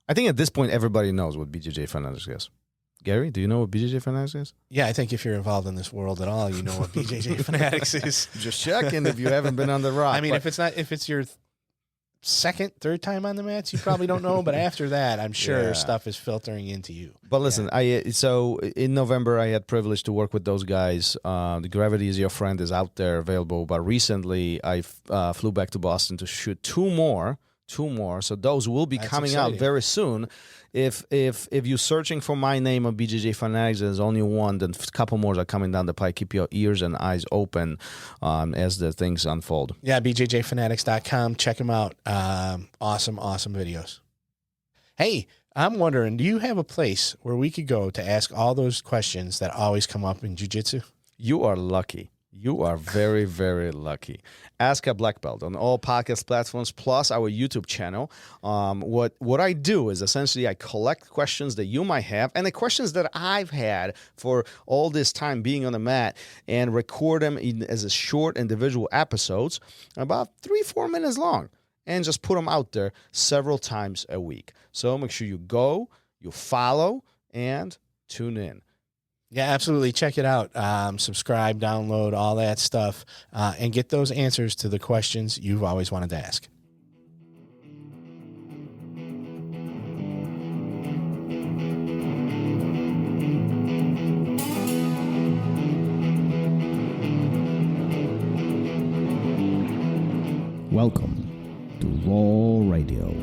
I think at this point, everybody knows what BJJ Fanatics is. Gary, do you know what BJJ Fanatics is? Yeah, I think if you're involved in this world at all, you know what BJJ Fanatics is. Just checking if you haven't been on the rock. I mean, if it's your second, third time on the mats, you probably don't know. But after that, I'm sure stuff is filtering into you. But listen, so in November, I had privilege to work with those guys. The Gravity is Your Friend is out there available. But recently, I flew back to Boston to shoot two more. So those will be coming out very soon. If you're searching for my name on BJJ Fanatics, there's only one. Then a couple more are coming down the pipe. Keep your ears and eyes open as the things unfold. Yeah, bjjfanatics.com. Check them out. Awesome videos. Hey, I'm wondering, do you have a place where we could go to ask all those questions that always come up in jiu-jitsu? You are lucky. You are very, very lucky. Ask a Black Belt on all podcast platforms, plus our YouTube channel. What I do is essentially I collect questions that you might have and the questions that I've had for all this time being on the mat and record them as a short individual episodes, about 3-4 minutes long, and just put them out there several times a week. So make sure you go, you follow, and tune in. Yeah, absolutely. Check it out. Subscribe, download, all that stuff, and get those answers to the questions you've always wanted to ask. Welcome to Raw Radio.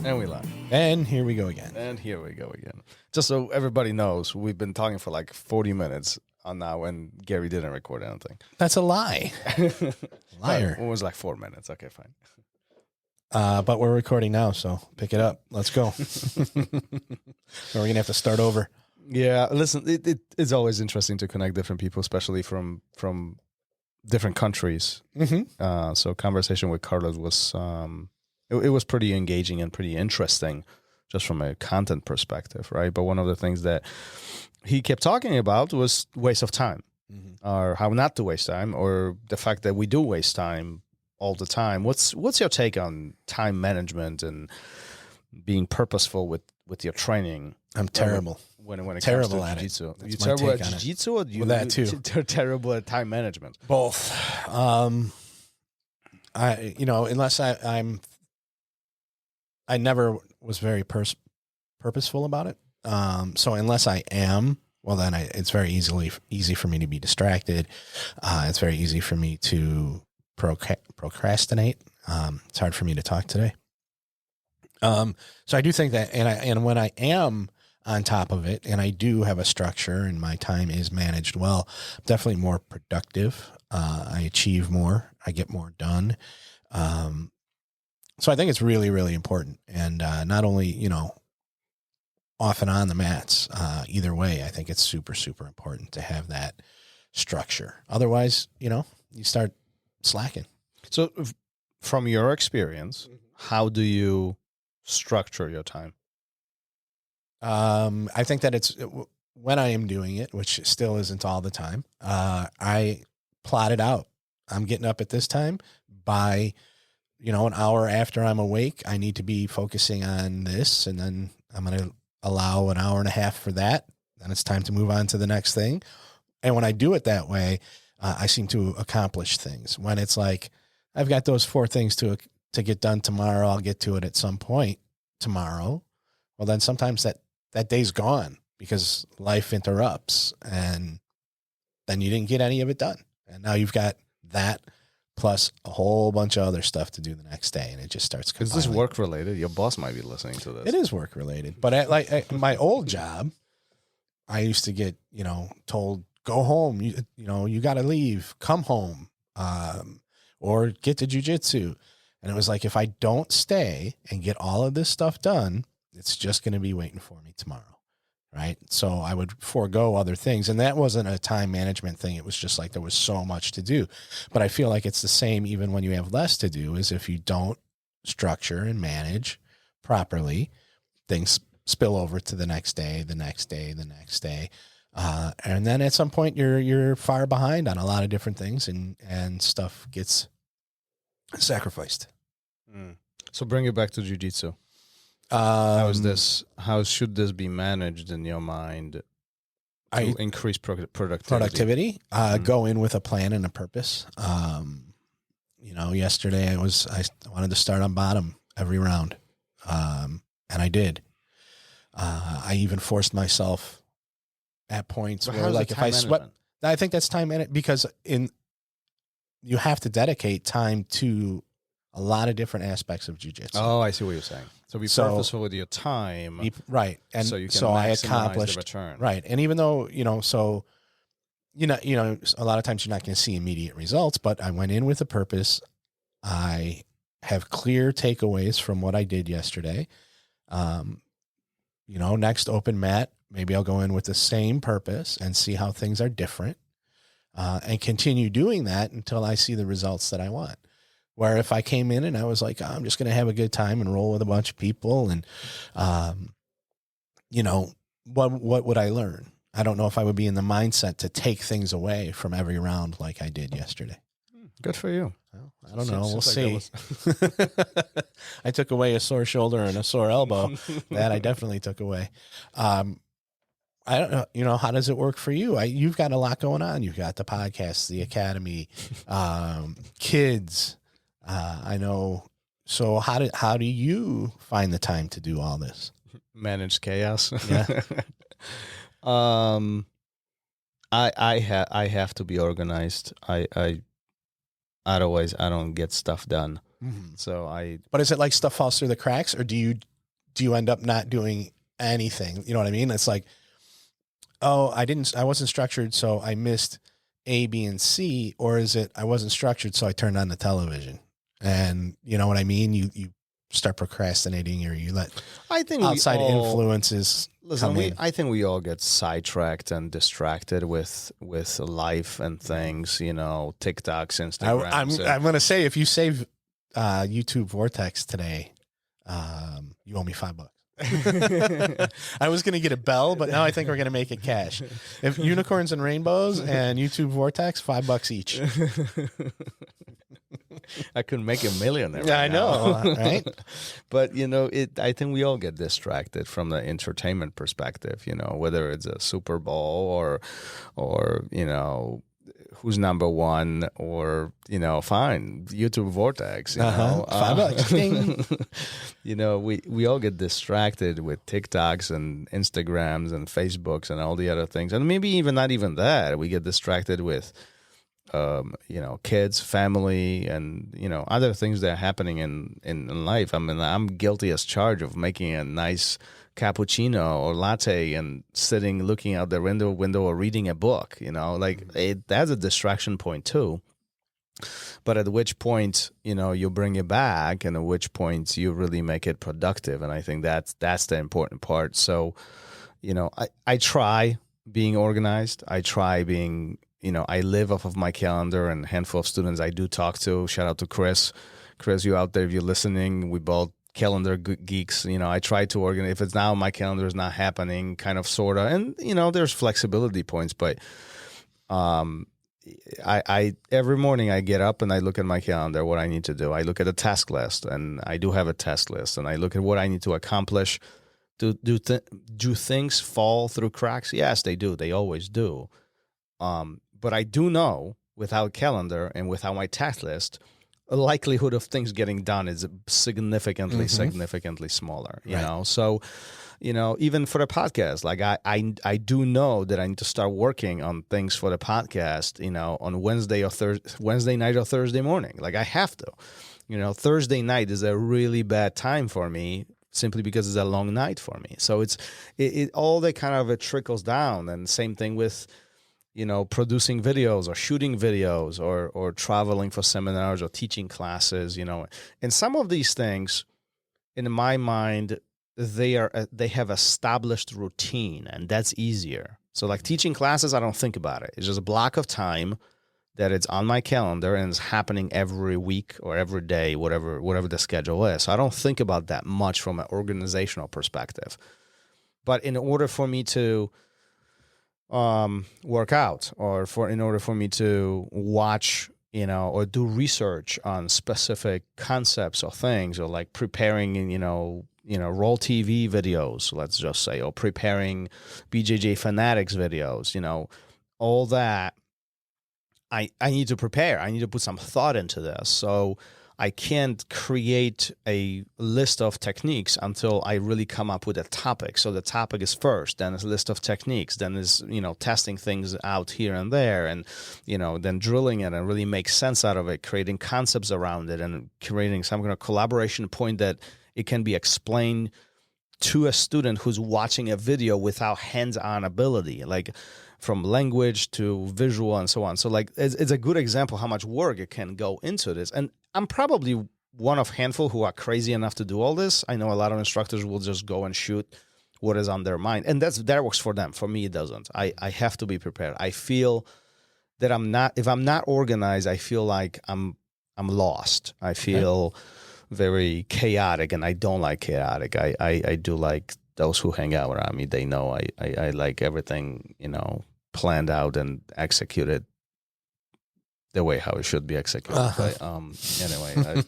And we live. And here we go again. Just so everybody knows, we've been talking for like 40 minutes on now, and Gary didn't record anything. That's a lie. Liar. It was like 4 minutes. Okay, fine. But we're recording now, so pick it up. Let's go. Or we're going to have to start over. Yeah, listen, it's always interesting to connect different people, especially from different countries. Mm-hmm. So conversation with Carlos was... It was pretty engaging and pretty interesting just from a content perspective, right? But one of the things that he kept talking about was waste of time, or how not to waste time, or the fact that we do waste time all the time. What's your take on time management and being purposeful with your training? I'm terrible. When it terrible comes to at jiu-jitsu. it. You terrible at jiu-jitsu, or you that too? They're terrible at time management. Both. Unless I never was very purposeful about it. So unless I am, well, then it's very easy for me to be distracted. It's very easy for me to procrastinate. It's hard for me to talk today. So I do think that, and when I am on top of it, and I do have a structure, and my time is managed well, I'm definitely more productive. I achieve more. I get more done. So I think it's really, really important. And not only, off and on the mats, either way, I think it's super, super important to have that structure. Otherwise, you start slacking. So from your experience, how do you structure your time? I think that it's when I am doing it, which still isn't all the time, I plot it out. I'm getting up at this time by... an hour after I'm awake, I need to be focusing on this, and then I'm going to allow an hour and a half for that. Then it's time to move on to the next thing. And when I do it that way, I seem to accomplish things. When it's like, I've got those 4 things to get done tomorrow, I'll get to it at some point tomorrow. Well, then sometimes that day's gone because life interrupts, and then you didn't get any of it done. And now you've got that plus a whole bunch of other stuff to do the next day, and it just starts compiling. Is this work related? Your boss might be listening to this. It is work related, but at my old job, I used to get told, go home. You got to leave. Come home, or get to jiu-jitsu. And it was like, if I don't stay and get all of this stuff done, it's just going to be waiting for me tomorrow. Right. So I would forego other things. And that wasn't a time management thing. It was just like there was so much to do. But I feel like it's the same even when you have less to do, is if you don't structure and manage properly, things spill over to the next day, the next day, the next day. And then at some point you're far behind on a lot of different things, and stuff gets sacrificed. So bring it back to jiu-jitsu. How should this be managed in your mind to increase productivity? Go in with a plan and a purpose. Yesterday I wanted to start on bottom every round. And I did. I even forced myself at points where, like, if I sweat, I think that's time in it, because you have to dedicate time to a lot of different aspects of jiu-jitsu. Oh, I see what you're saying. So be purposeful with your time. Right. And so you can maximize I accomplished the return. Right. And even though, a lot of times you're not going to see immediate results, but I went in with a purpose. I have clear takeaways from what I did yesterday. Next open mat, maybe I'll go in with the same purpose and see how things are different, and continue doing that until I see the results that I want. Where if I came in and I was like, I'm just going to have a good time and roll with a bunch of people, and, what would I learn? I don't know if I would be in the mindset to take things away from every round like I did yesterday. Good for you. Well, I don't know. We'll see. I took away a sore shoulder and a sore elbow. That I definitely took away. I don't know, how does it work for you? You've got a lot going on. You've got the podcast, the academy, kids. I know. So how do you find the time to do all this? Manage chaos. Yeah. I have to be organized. Otherwise I don't get stuff done. Mm-hmm. So But is it like stuff falls through the cracks, or do you end up not doing anything? You know what I mean? It's like, oh, I wasn't structured, so I missed A, B, and C, or is it I wasn't structured, so I turned on the television? And you know what I mean? You start procrastinating, or you let outside influences come in. I think we all get sidetracked and distracted with life and things, TikToks, Instagrams. I'm going to say, if you save YouTube Vortex today, you owe me $5. I was going to get a bell, but now I think we're going to make it cash. If Unicorns and Rainbows and YouTube Vortex, $5 each. I could make $1 million there. Yeah, I know, right? But I think we all get distracted from the entertainment perspective. Whether it's a Super Bowl or who's number one, or fine, YouTube Vortex. $5. Ding. We all get distracted with TikToks and Instagrams and Facebooks and all the other things, and maybe even not even that. We get distracted with kids, family, and other things that are happening in life. I mean, I'm guilty as charged of making a nice cappuccino or latte and sitting looking out the window or reading a book. That's a distraction point too. But at which point you bring it back, and at which point you really make it productive. And I think that's the important part. So I try being organized. I try being I live off of my calendar and a handful of students I do talk to. Shout out to Chris. Chris, you out there, if you're listening, we both calendar geeks. I try to organize. If it's now my calendar is not happening, kind of, sort of. And, there's flexibility points. But I every morning I get up and I look at my calendar, what I need to do. I look at a task list, and I do have a task list. And I look at what I need to accomplish. Do things fall through cracks? Yes, they do. They always do. But I do know, without calendar and without my task list, the likelihood of things getting done is significantly smaller. You know, so even for the podcast, like I do know that I need to start working on things for the podcast. On Wednesday night or Thursday morning. Like I have to. Thursday night is a really bad time for me, simply because it's a long night for me. So it all that kind of trickles down, and same thing with. Producing videos or shooting videos or traveling for seminars or teaching classes, and some of these things, in my mind, they have established routine, and that's easier. So like teaching classes, I don't think about it. It's just a block of time that it's on my calendar and it's happening every week or every day, whatever the schedule is. So I don't think about that much from an organizational perspective. But in order for me to work out, or in order for me to watch, or do research on specific concepts or things, or like preparing, Roll TV videos, let's just say, or preparing BJJ Fanatics videos, all that. I need to prepare. I need to put some thought into this. So I can't create a list of techniques until I really come up with a topic. So the topic is first, then it's a list of techniques, then is, testing things out here and there, and, then drilling it and really make sense out of it, creating concepts around it, and creating some kind of collaboration point that it can be explained to a student who's watching a video without hands-on ability, like from language to visual and so on. So like it's a good example how much work it can go into this. And I'm probably one of handful who are crazy enough to do all this. I know a lot of instructors will just go and shoot what is on their mind, and that works for them. For me, it doesn't. I have to be prepared. I feel that if I'm not organized, I feel like I'm lost. I feel very chaotic, and I don't like chaotic. I do like those who hang out around me. They know I like everything, planned out and executed the way how it should be executed. But, anyway,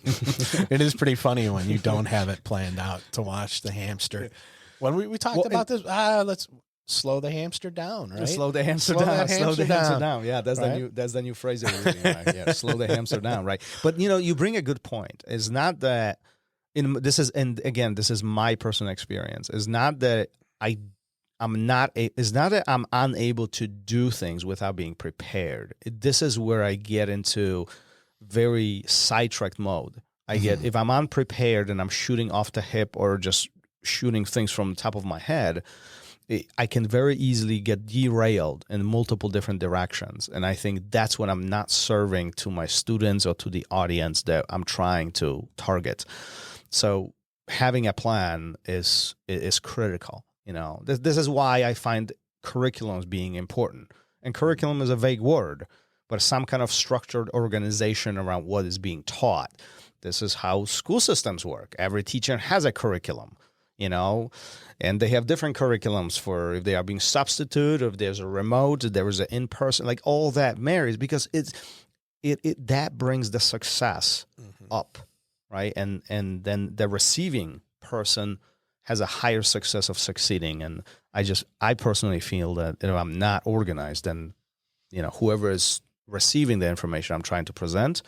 it is pretty funny when you don't have it planned out to watch the hamster. When we talked about this, let's slow the hamster down, right? Slow the hamster down. Slow the hamster down. Yeah, that's the new phrase that we're using, right? Yeah, slow the hamster down, right? But you bring a good point. It's not that this is my personal experience. It's not that I'm unable to do things without being prepared. This is where I get into very sidetracked mode. If I'm unprepared and I'm shooting off the hip or just shooting things from the top of my head, I can very easily get derailed in multiple different directions. And I think that's when I'm not serving to my students or to the audience that I'm trying to target. So having a plan is critical. This is why I find curriculums being important. And curriculum is a vague word, but some kind of structured organization around what is being taught. This is how school systems work. Every teacher has a curriculum, and they have different curriculums for if they are being substituted, if there's a remote, if there is an in-person, like all that marries, because that brings the success up, right? And then the receiving person has a higher success of succeeding. And I personally feel that if I'm not organized, then, whoever is receiving the information I'm trying to present,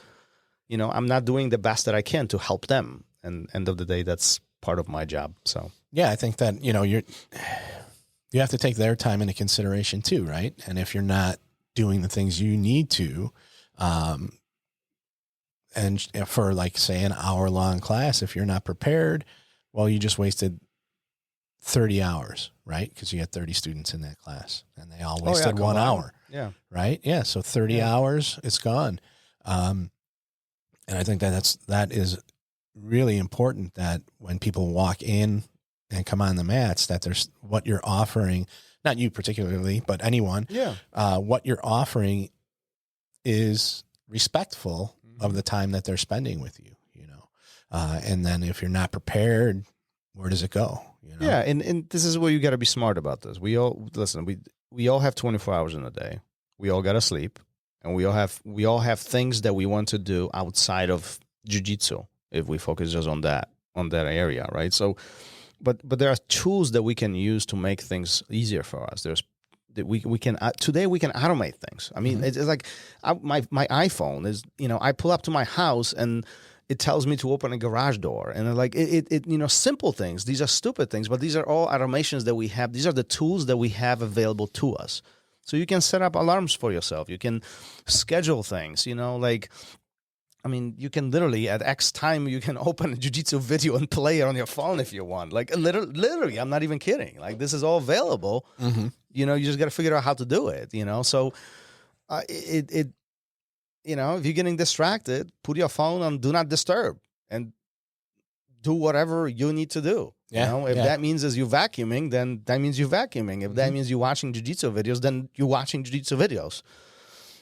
I'm not doing the best that I can to help them. And end of the day, that's part of my job. So, yeah, I think that, you have to take their time into consideration too, right? And if you're not doing the things you need to, and for like, say, an hour-long class, if you're not prepared, well, you just wasted 30 hours, right? Because you had 30 students in that class, and they all wasted 1 hour. Yeah. Right? Yeah, so 30 hours, it's gone. And I think that is really important, that when people walk in and come on the mats, that there's what you're offering, not you particularly, but anyone, what you're offering is respectful of the time that they're spending with you, and then if you're not prepared, where does it go? Yeah. And this is where you got to be smart about this. We all have 24 hours in a day. We all got to sleep, and we all have things that we want to do outside of jiu-jitsu if we focus just on that area, right? So, but there are tools that we can use to make things easier for us. Today we can automate things. I mean, it's like my iPhone is, I pull up to my house and it tells me to open a garage door, and like it simple things. These are stupid things, but these are all automations that we have. These are the tools that we have available to us. So you can set up alarms for yourself. You can schedule things, you can literally at X time, you can open a jiu-jitsu video and play it on your phone if you want. Like literally, I'm not even kidding. Like this is all available. You just got to figure out how to do it, So if you're getting distracted, put your phone on do not disturb and do whatever you need to do. If that means is you vacuuming, then that means you vacuuming. If that means you're watching jiu-jitsu videos, then you're watching jiu-jitsu videos.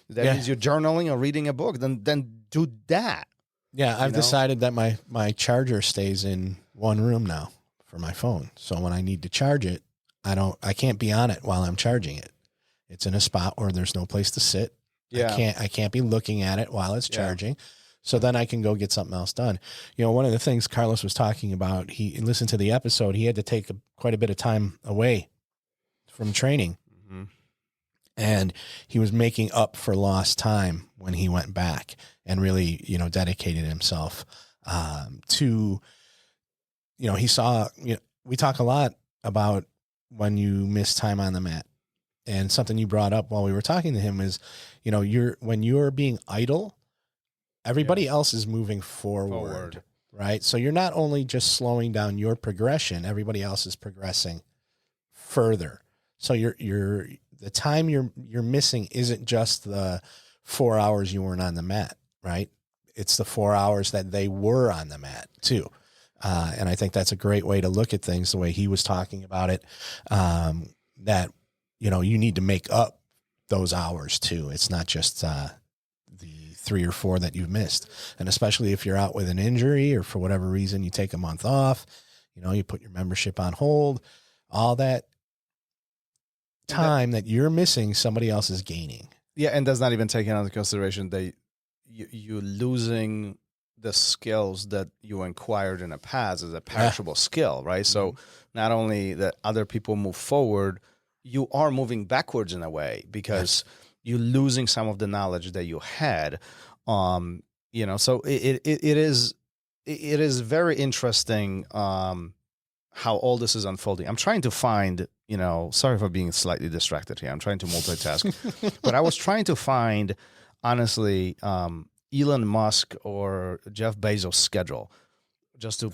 If that means you're journaling or reading a book, then do that. Yeah, I've decided that my charger stays in one room now for my phone. So when I need to charge it, I can't be on it while I'm charging it. It's in a spot where there's no place to sit. Yeah. I can't be looking at it while it's Yeah. charging. So then I can go get something else done. You know, one of the things Carlos was talking about, he listened to the episode, he had to take quite a bit of time away from training. Mhm. And he was making up for lost time when he went back and really, you know, dedicated himself to, you know, he saw, you know, we talk a lot about when you miss time on the mat. And something you brought up while we were talking to him is, you know, when you're being idle, everybody else is moving forward, right? So you're not only just slowing down your progression, everybody else is progressing further. So the time you're missing isn't just the 4 hours you weren't on the mat, right? It's the 4 hours that they were on the mat too. And I think that's a great way to look at things, the way he was talking about it, that, you know, you need to make up those hours too. It's not just the 3 or 4 that you've missed. And especially if you're out with an injury or for whatever reason, you take a month off, you know, you put your membership on hold, all that time that you're missing, somebody else is gaining. Yeah, and that's not even taking into consideration you're losing the skills that you acquired in the past as a perishable skill, right? So not only that other people move forward, you are moving backwards in a way because you're losing some of the knowledge that you had. You know, so it is very interesting how all this is unfolding. I'm trying to find, you know, sorry for being slightly distracted here. I'm trying to multitask, but I was trying to find, honestly, Elon Musk or Jeff Bezos' schedule, just to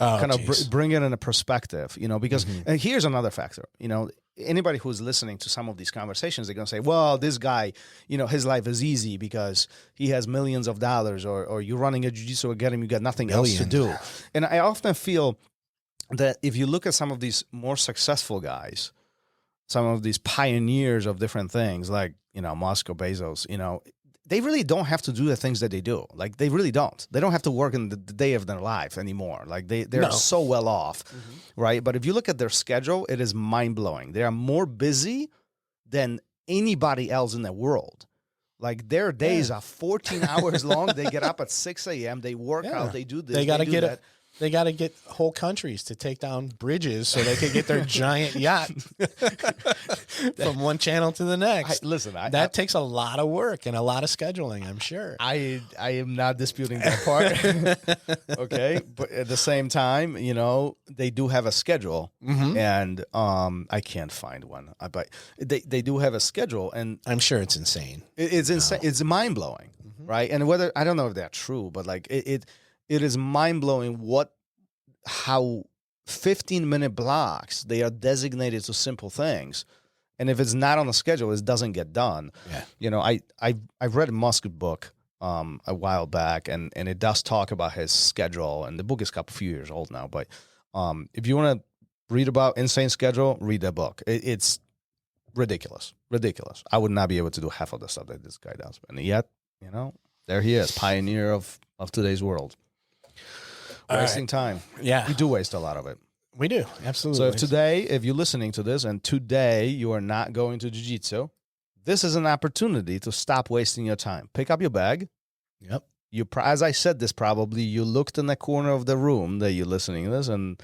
bring it in a perspective, you know, because and here's another factor, you know, anybody who's listening to some of these conversations, they're going to say, well, this guy, you know, his life is easy because he has millions of dollars, or you're running a jiu-jitsu academy, you got nothing else to do. And I often feel that if you look at some of these more successful guys, some of these pioneers of different things like, you know, Musk or Bezos, you know, they really don't have to do the things that they do. Like, they really don't. They don't have to work in the day of their life anymore. Like, they're so well off, right? But if you look at their schedule, it is mind-blowing. They are more busy than anybody else in the world. Like, their days are 14 hours long. They get up at 6 a.m. They work out. They do this. They got to get that. They got to get whole countries to take down bridges so they can get their giant yacht from one channel to the next. That takes a lot of work and a lot of scheduling, I'm sure. I am not disputing that part. Okay. But at the same time, you know, they do have a schedule and I can't find one. But they do have a schedule, and I'm sure it's insane. It's insane. It's mind blowing. Right. And whether, I don't know if they're true, but like it is mind-blowing how 15-minute blocks, they are designated to simple things. And if it's not on the schedule, it doesn't get done. Yeah. You know, I've read Musk's book a while back, and it does talk about his schedule. And the book is a few years old now. But if you want to read about insane schedule, read that book. It's ridiculous. Ridiculous. I would not be able to do half of the stuff that this guy does. And yet, you know, there he is, pioneer of today's world. Wasting time. Yeah. We do waste a lot of it. We do. Absolutely. So if you're listening to this and today you are not going to jiu-jitsu, this is an opportunity to stop wasting your time. Pick up your bag. Yep. As I said this, probably you looked in the corner of the room that you're listening to this, and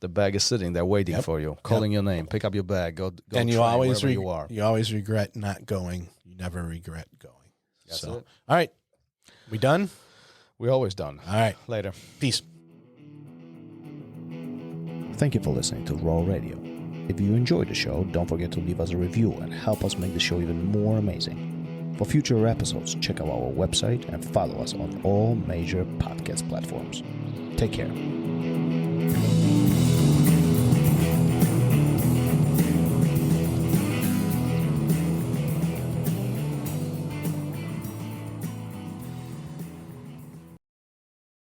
the bag is sitting there waiting for you, calling your name. Pick up your bag. Go. And you always you are. You always regret not going. You never regret going. That's so, it. All right. We done? We're always done. All right. Later. Peace. Thank you for listening to Raw Radio. If you enjoyed the show, don't forget to leave us a review and help us make the show even more amazing. For future episodes, check out our website and follow us on all major podcast platforms. Take care.